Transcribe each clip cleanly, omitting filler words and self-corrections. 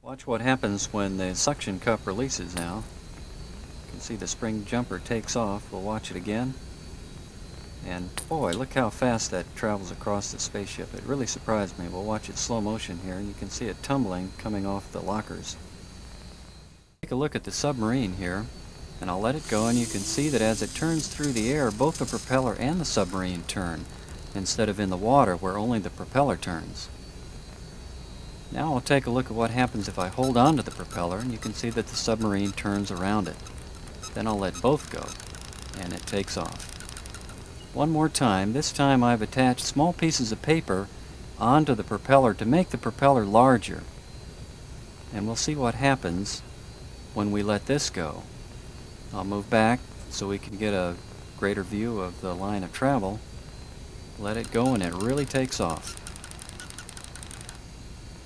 Watch what happens when the suction cup releases now. You can see the spring jumper takes off. We'll watch it again. And boy, look how fast that travels across the spaceship. It really surprised me. We'll watch it slow motion here, and you can see it tumbling coming off the lockers. Take a look at the submarine here, and I'll let it go, and you can see that as it turns through the air, both the propeller and the submarine turn, instead of in the water where only the propeller turns. Now I'll take a look at what happens if I hold on to the propeller, and you can see that the submarine turns around it. Then I'll let both go, and it takes off. One more time. This time I've attached small pieces of paper onto the propeller to make the propeller larger. And we'll see what happens when we let this go. I'll move back so we can get a greater view of the line of travel. Let it go and it really takes off.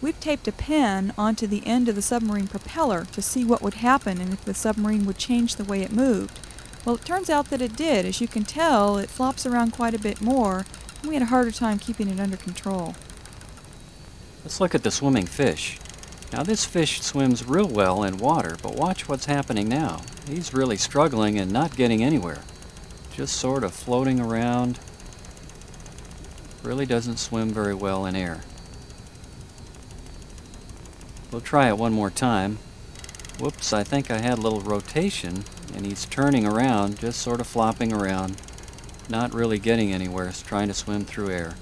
We've taped a pen onto the end of the submarine propeller to see what would happen and if the submarine would change the way it moved. Well, it turns out that it did. As you can tell, it flops around quite a bit more, and we had a harder time keeping it under control. Let's look at the swimming fish. Now this fish swims real well in water, but watch what's happening now. He's really struggling and not getting anywhere. Just sort of floating around. Really doesn't swim very well in air. We'll try it one more time. Whoops, I think I had a little rotation, and he's turning around, just sort of flopping around, not really getting anywhere, trying to swim through air.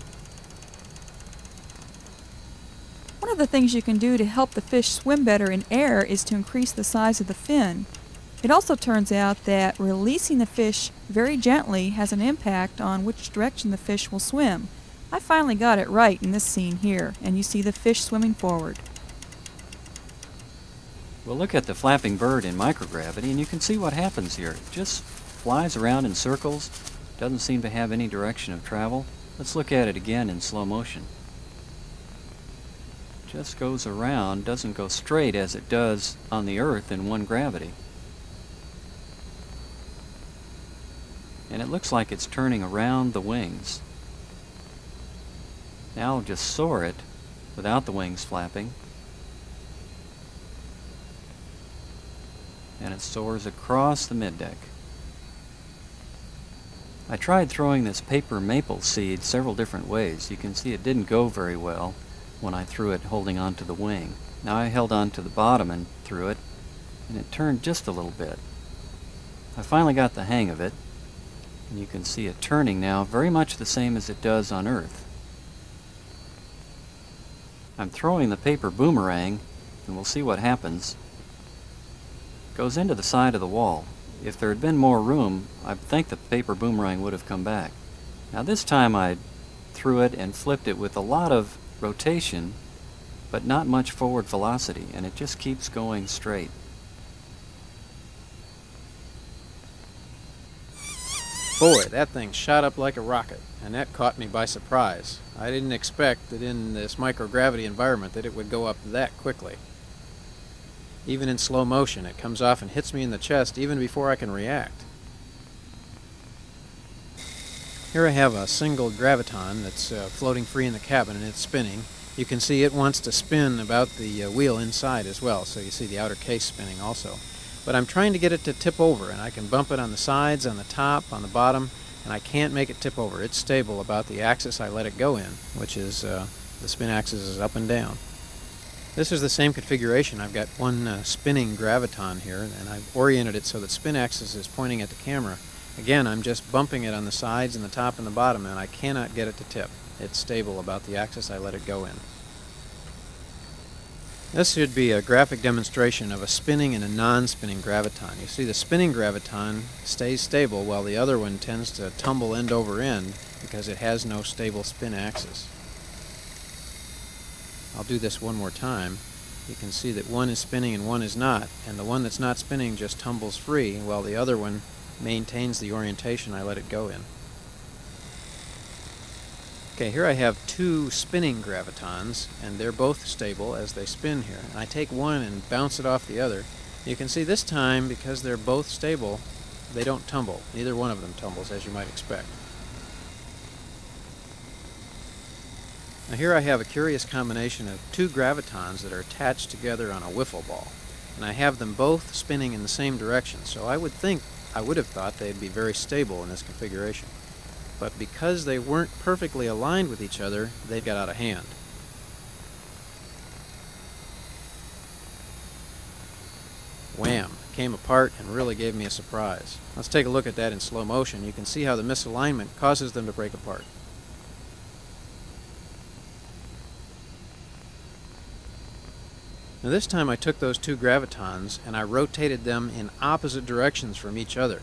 One of the things you can do to help the fish swim better in air is to increase the size of the fin. It also turns out that releasing the fish very gently has an impact on which direction the fish will swim. I finally got it right in this scene here, and you see the fish swimming forward. We'll look at the flapping bird in microgravity, and you can see what happens here. It just flies around in circles, doesn't seem to have any direction of travel. Let's look at it again in slow motion. Just goes around, doesn't go straight as it does on the Earth in one gravity. And it looks like it's turning around the wings. Now I'll just soar it without the wings flapping. And it soars across the middeck. I tried throwing this paper maple seed several different ways. You can see it didn't go very well when I threw it holding onto the wing. Now I held on to the bottom and threw it, and it turned just a little bit. I finally got the hang of it, and you can see it turning now very much the same as it does on Earth. I'm throwing the paper boomerang, and we'll see what happens. Goes into the side of the wall. If there had been more room, I think the paper boomerang would have come back. Now this time I threw it and flipped it with a lot of rotation, but not much forward velocity, and it just keeps going straight. Boy, that thing shot up like a rocket, and that caught me by surprise. I didn't expect that in this microgravity environment that it would go up that quickly. Even in slow motion, it comes off and hits me in the chest even before I can react. Here I have a single graviton that's floating free in the cabin, and it's spinning. You can see it wants to spin about the wheel inside as well, so you see the outer case spinning also. But I'm trying to get it to tip over, and I can bump it on the sides, on the top, on the bottom, and I can't make it tip over. It's stable about the axis I let it go in, which is the spin axis is up and down. This is the same configuration. I've got one spinning graviton here, and I've oriented it so that spin axis is pointing at the camera. Again, I'm just bumping it on the sides and the top and the bottom, and I cannot get it to tip. It's stable about the axis I let it go in. This should be a graphic demonstration of a spinning and a non-spinning graviton. You see the spinning graviton stays stable while the other one tends to tumble end over end because it has no stable spin axis. I'll do this one more time. You can see that one is spinning and one is not, and the one that's not spinning just tumbles free while the other one maintains the orientation I let it go in. Okay, here I have two spinning gravitons, and they're both stable as they spin here. And I take one and bounce it off the other. You can see this time, because they're both stable, they don't tumble. Neither one of them tumbles, as you might expect. Now here I have a curious combination of two gravitons that are attached together on a wiffle ball. And I have them both spinning in the same direction, so I would have thought they'd be very stable in this configuration. But because they weren't perfectly aligned with each other, they got out of hand. Wham! Came apart and really gave me a surprise. Let's take a look at that in slow motion. You can see how the misalignment causes them to break apart. Now this time I took those two gravitons and I rotated them in opposite directions from each other.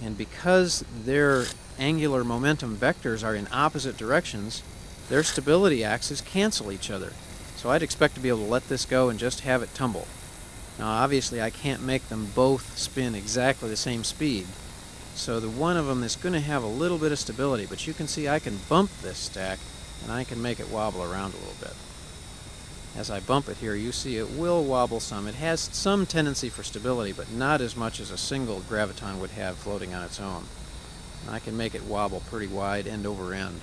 And because their angular momentum vectors are in opposite directions, their stability axes cancel each other. So I'd expect to be able to let this go and just have it tumble. Now obviously I can't make them both spin exactly the same speed, so the one of them is going to have a little bit of stability, but you can see I can bump this stack and I can make it wobble around a little bit. As I bump it here, you see it will wobble some. It has some tendency for stability, but not as much as a single graviton would have floating on its own. And I can make it wobble pretty wide end over end.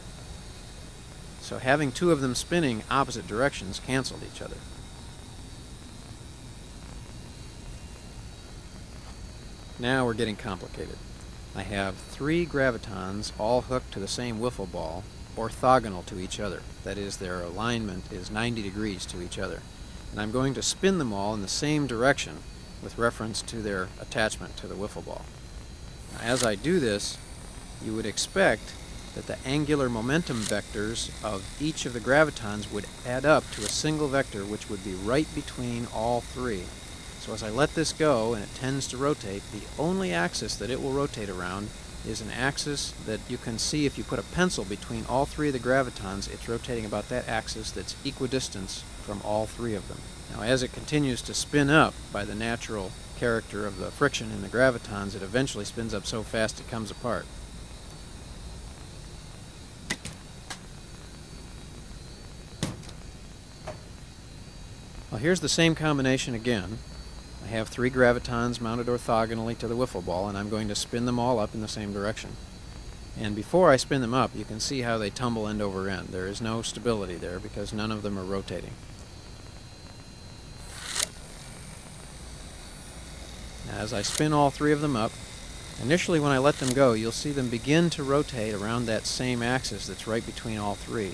So having two of them spinning opposite directions canceled each other. Now we're getting complicated. I have three gravitons all hooked to the same wiffle ball, orthogonal to each other. That is, their alignment is 90 degrees to each other. And I'm going to spin them all in the same direction with reference to their attachment to the wiffle ball. Now, as I do this, you would expect that the angular momentum vectors of each of the gravitons would add up to a single vector which would be right between all three. So as I let this go and it tends to rotate, the only axis that it will rotate around is an axis that you can see if you put a pencil between all three of the gravitons. It's rotating about that axis that's equidistant from all three of them. Now as it continues to spin up by the natural character of the friction in the gravitons, it eventually spins up so fast it comes apart. Well, here's the same combination again. I have three gravitons mounted orthogonally to the wiffle ball, and I'm going to spin them all up in the same direction. And before I spin them up, you can see how they tumble end over end. There is no stability there because none of them are rotating. Now, as I spin all three of them up, initially when I let them go, you'll see them begin to rotate around that same axis that's right between all three.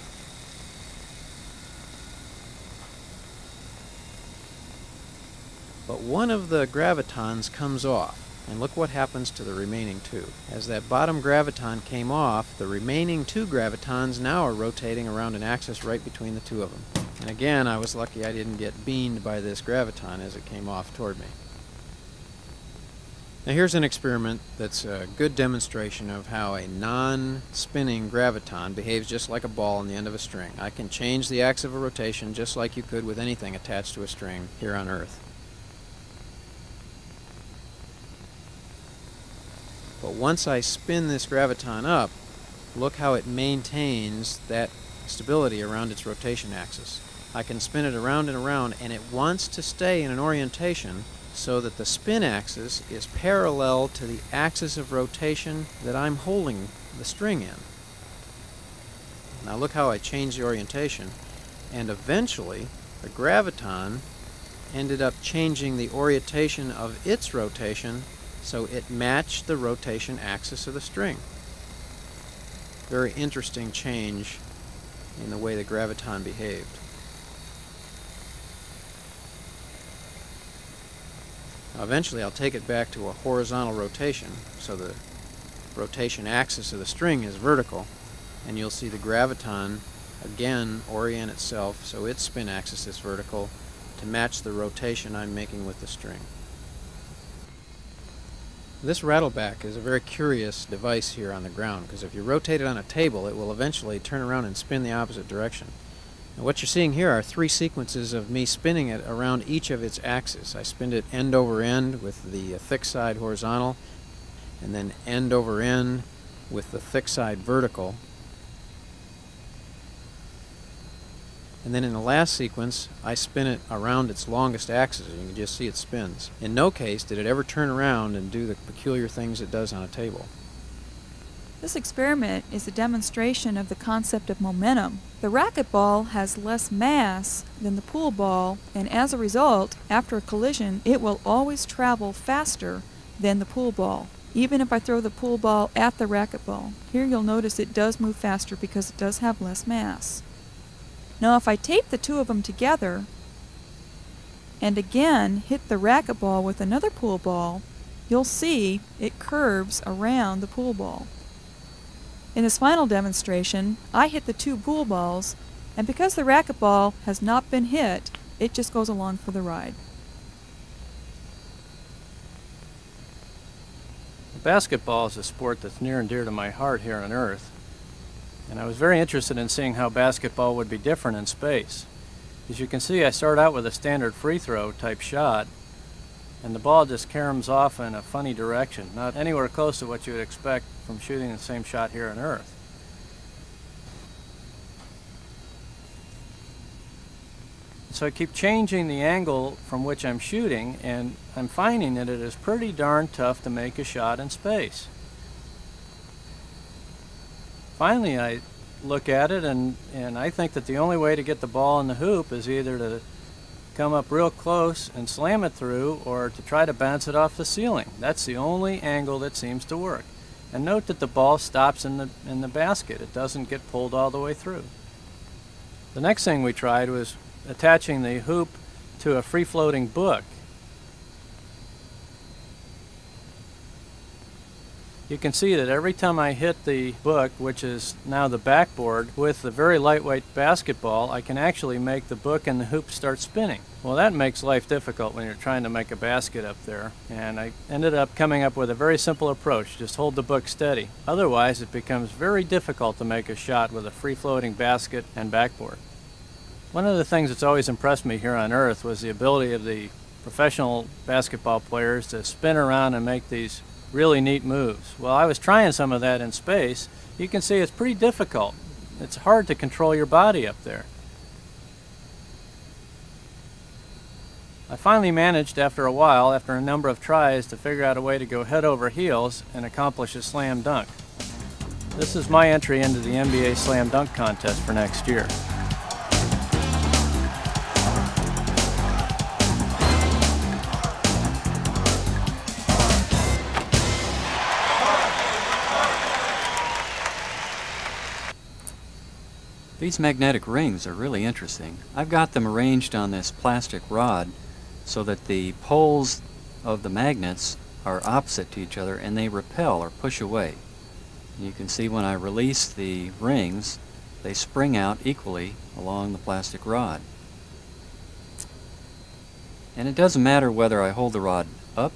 But one of the gravitons comes off, and look what happens to the remaining two. As that bottom graviton came off, the remaining two gravitons now are rotating around an axis right between the two of them. And again, I was lucky I didn't get beamed by this graviton as it came off toward me. Now here's an experiment that's a good demonstration of how a non-spinning graviton behaves just like a ball on the end of a string. I can change the axis of rotation just like you could with anything attached to a string here on Earth. But once I spin this graviton up, look how it maintains that stability around its rotation axis. I can spin it around and around, and it wants to stay in an orientation so that the spin axis is parallel to the axis of rotation that I'm holding the string in. Now look how I change the orientation, and eventually the graviton ended up changing the orientation of its rotation so it matched the rotation axis of the string. Very interesting change in the way the graviton behaved. Now eventually I'll take it back to a horizontal rotation, so the rotation axis of the string is vertical, and you'll see the graviton again orient itself so its spin axis is vertical to match the rotation I'm making with the string. This rattleback is a very curious device here on the ground, because if you rotate it on a table, it will eventually turn around and spin the opposite direction. And what you're seeing here are three sequences of me spinning it around each of its axes. I spin it end over end with the thick side horizontal, and then end over end with the thick side vertical. And then in the last sequence, I spin it around its longest axis. You can just see it spins. In no case did it ever turn around and do the peculiar things it does on a table. This experiment is a demonstration of the concept of momentum. The racquetball has less mass than the pool ball, and as a result, after a collision, it will always travel faster than the pool ball, even if I throw the pool ball at the racquetball. Here you'll notice it does move faster because it does have less mass. Now if I tape the two of them together and again hit the racquetball with another pool ball, you'll see it curves around the pool ball. In this final demonstration, I hit the two pool balls, and because the racquetball has not been hit, it just goes along for the ride. Basketball is a sport that's near and dear to my heart here on Earth, and I was very interested in seeing how basketball would be different in space. As you can see, I start out with a standard free throw type shot, and the ball just caroms off in a funny direction, not anywhere close to what you would expect from shooting the same shot here on Earth. So I keep changing the angle from which I'm shooting, and I'm finding that it is pretty darn tough to make a shot in space. Finally, I look at it and I think that the only way to get the ball in the hoop is either to come up real close and slam it through, or to try to bounce it off the ceiling. That's the only angle that seems to work. And note that the ball stops in the basket. It doesn't get pulled all the way through. The next thing we tried was attaching the hoop to a free-floating book. You can see that every time I hit the book, which is now the backboard, with the very lightweight basketball, I can actually make the book and the hoop start spinning. Well, that makes life difficult when you're trying to make a basket up there, and I ended up coming up with a very simple approach: just hold the book steady. Otherwise, it becomes very difficult to make a shot with a free-floating basket and backboard. One of the things that's always impressed me here on Earth was the ability of the professional basketball players to spin around and make these really neat moves. Well, I was trying some of that in space. You can see it's pretty difficult. It's hard to control your body up there. I finally managed, after a while, after a number of tries, to figure out a way to go head over heels and accomplish a slam dunk. This is my entry into the NBA Slam Dunk Contest for next year. These magnetic rings are really interesting. I've got them arranged on this plastic rod so that the poles of the magnets are opposite to each other and they repel or push away. You can see when I release the rings, they spring out equally along the plastic rod. And it doesn't matter whether I hold the rod up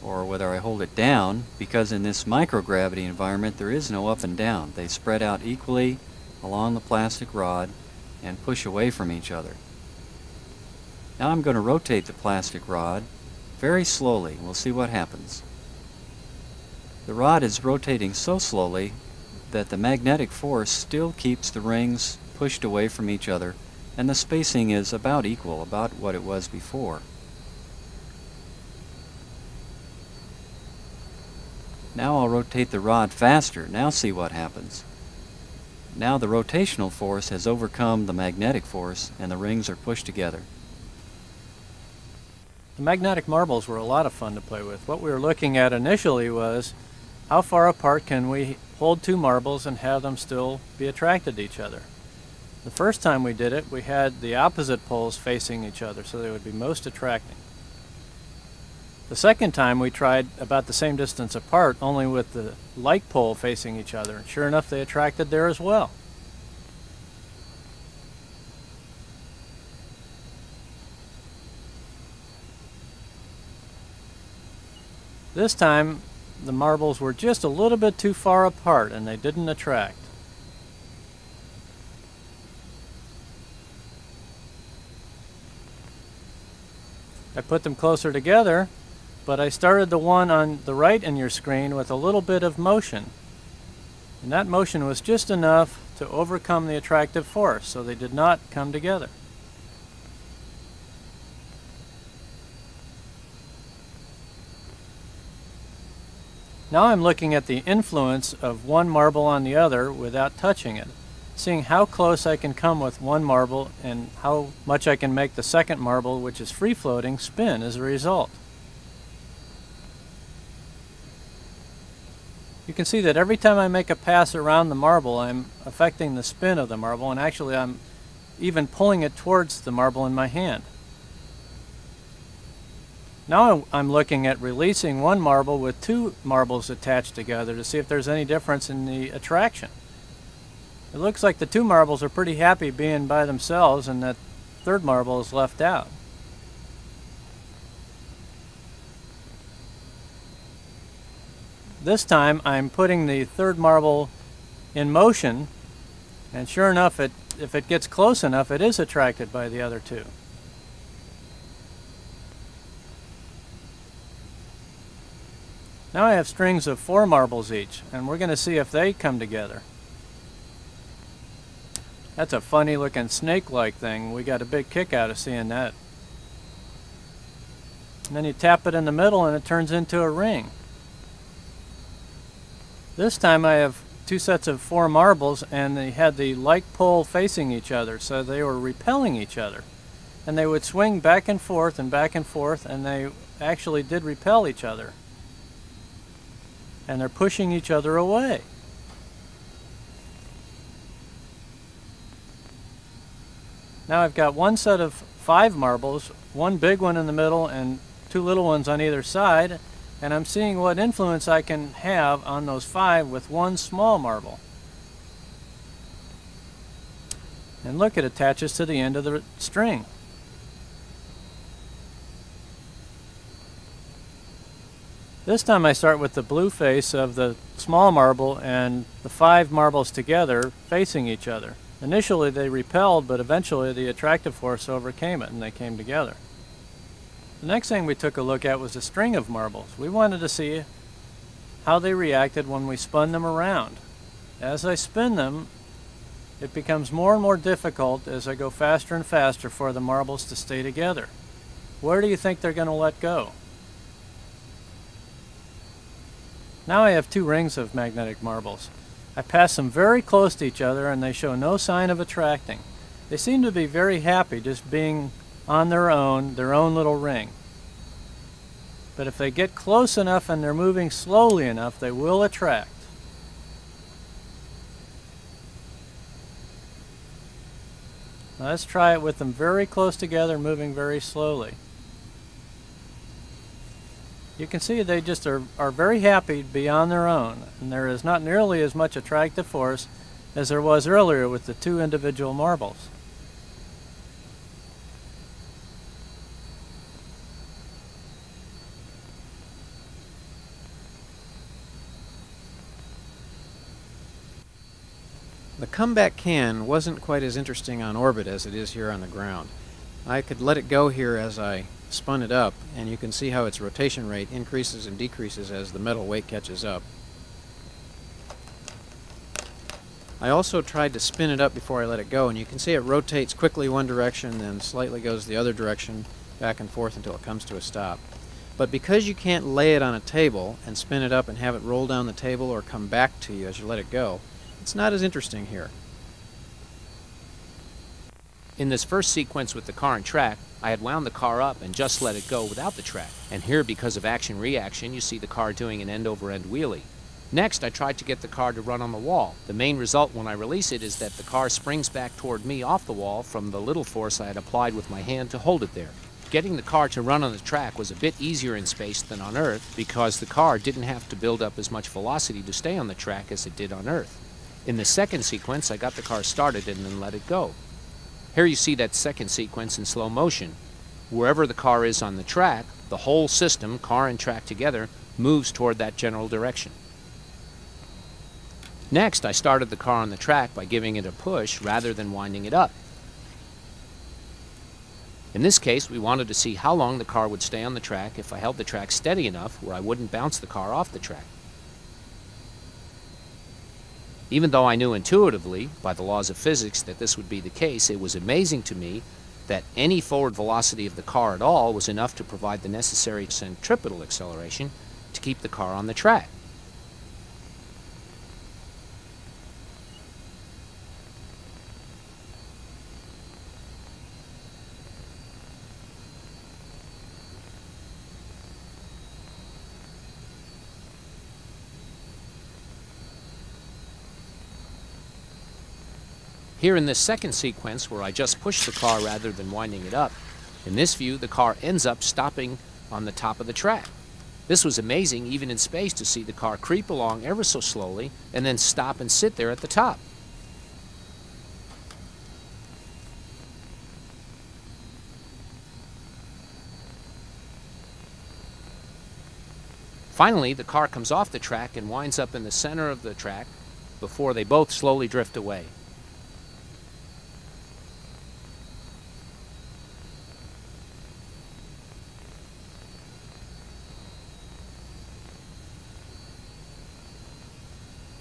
or whether I hold it down, because in this microgravity environment there is no up and down. They spread out equally along the plastic rod and push away from each other. Now I'm going to rotate the plastic rod very slowly. We'll see what happens. The rod is rotating so slowly that the magnetic force still keeps the rings pushed away from each other, and the spacing is about equal, about what it was before. Now I'll rotate the rod faster. Now see what happens. Now the rotational force has overcome the magnetic force and the rings are pushed together. The magnetic marbles were a lot of fun to play with. What we were looking at initially was how far apart can we hold two marbles and have them still be attracted to each other. The first time we did it, we had the opposite poles facing each other so they would be most attracting. The second time we tried about the same distance apart, only with the like pole facing each other. Sure enough, they attracted there as well. This time, the marbles were just a little bit too far apart and they didn't attract. I put them closer together, but I started the one on the right in your screen with a little bit of motion. And that motion was just enough to overcome the attractive force, so they did not come together. Now I'm looking at the influence of one marble on the other without touching it, seeing how close I can come with one marble and how much I can make the second marble, which is free-floating, spin as a result. You can see that every time I make a pass around the marble, I'm affecting the spin of the marble, and actually I'm even pulling it towards the marble in my hand. Now I'm looking at releasing one marble with two marbles attached together to see if there's any difference in the attraction. It looks like the two marbles are pretty happy being by themselves, and that third marble is left out. This time I'm putting the third marble in motion, and sure enough, if it gets close enough, it is attracted by the other two. Now I have strings of 4 marbles each, and we're going to see if they come together. That's a funny looking snake-like thing. We got a big kick out of seeing that. And then you tap it in the middle and it turns into a ring. This time I have 2 sets of 4 marbles, and they had the like pole facing each other, so they were repelling each other. And they would swing back and forth, and they actually did repel each other. And they're pushing each other away. Now I've got one set of 5 marbles, one big one in the middle and 2 little ones on either side, and I'm seeing what influence I can have on those 5 with one small marble. And look, it attaches to the end of the string. This time I start with the blue face of the small marble and the 5 marbles together facing each other. Initially they repelled, but eventually the attractive force overcame it and they came together. The next thing we took a look at was a string of marbles. We wanted to see how they reacted when we spun them around. As I spin them, it becomes more and more difficult as I go faster and faster for the marbles to stay together. Where do you think they're going to let go? Now I have 2 rings of magnetic marbles. I pass them very close to each other and they show no sign of attracting. They seem to be very happy just being on their own little ring. But if they get close enough and they're moving slowly enough, they will attract. Now let's try it with them very close together, moving very slowly. You can see they just are very happy to be on their own, and there is not nearly as much attractive force as there was earlier with the 2 individual marbles. The comeback can wasn't quite as interesting on orbit as it is here on the ground. I could let it go here as I spun it up, and you can see how its rotation rate increases and decreases as the metal weight catches up. I also tried to spin it up before I let it go, and you can see it rotates quickly one direction, then slightly goes the other direction, back and forth until it comes to a stop. But because you can't lay it on a table and spin it up and have it roll down the table or come back to you as you let it go, it's not as interesting here. In this first sequence with the car and track, I had wound the car up and just let it go without the track. And here, because of action-reaction, you see the car doing an end-over-end wheelie. Next, I tried to get the car to run on the wall. The main result when I release it is that the car springs back toward me off the wall from the little force I had applied with my hand to hold it there. Getting the car to run on the track was a bit easier in space than on Earth because the car didn't have to build up as much velocity to stay on the track as it did on Earth. In the second sequence, I got the car started and then let it go. Here you see that second sequence in slow motion. Wherever the car is on the track, the whole system, car and track together, moves toward that general direction. Next, I started the car on the track by giving it a push rather than winding it up. In this case, we wanted to see how long the car would stay on the track if I held the track steady enough where I wouldn't bounce the car off the track. Even though I knew intuitively, by the laws of physics, that this would be the case, it was amazing to me that any forward velocity of the car at all was enough to provide the necessary centripetal acceleration to keep the car on the track. Here in this second sequence, where I just push the car rather than winding it up, in this view the car ends up stopping on the top of the track. This was amazing even in space to see the car creep along ever so slowly and then stop and sit there at the top. Finally, the car comes off the track and winds up in the center of the track before they both slowly drift away.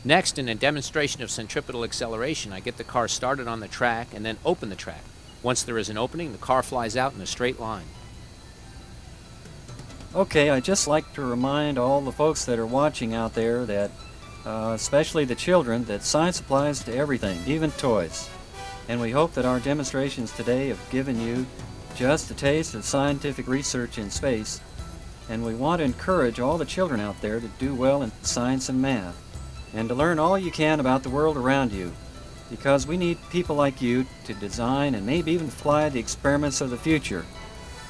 Next, in a demonstration of centripetal acceleration, I get the car started on the track and then open the track. Once there is an opening, the car flies out in a straight line. Okay, I'd just like to remind all the folks that are watching out there that, especially the children, that science applies to everything, even toys. And we hope that our demonstrations today have given you just a taste of scientific research in space, and we want to encourage all the children out there to do well in science and math, and to learn all you can about the world around you, because we need people like you to design and maybe even fly the experiments of the future.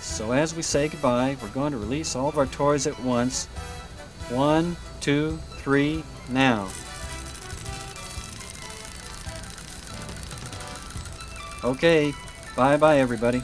So as we say goodbye, we're going to release all of our toys at once. 1, 2, 3, now. Okay, bye-bye everybody.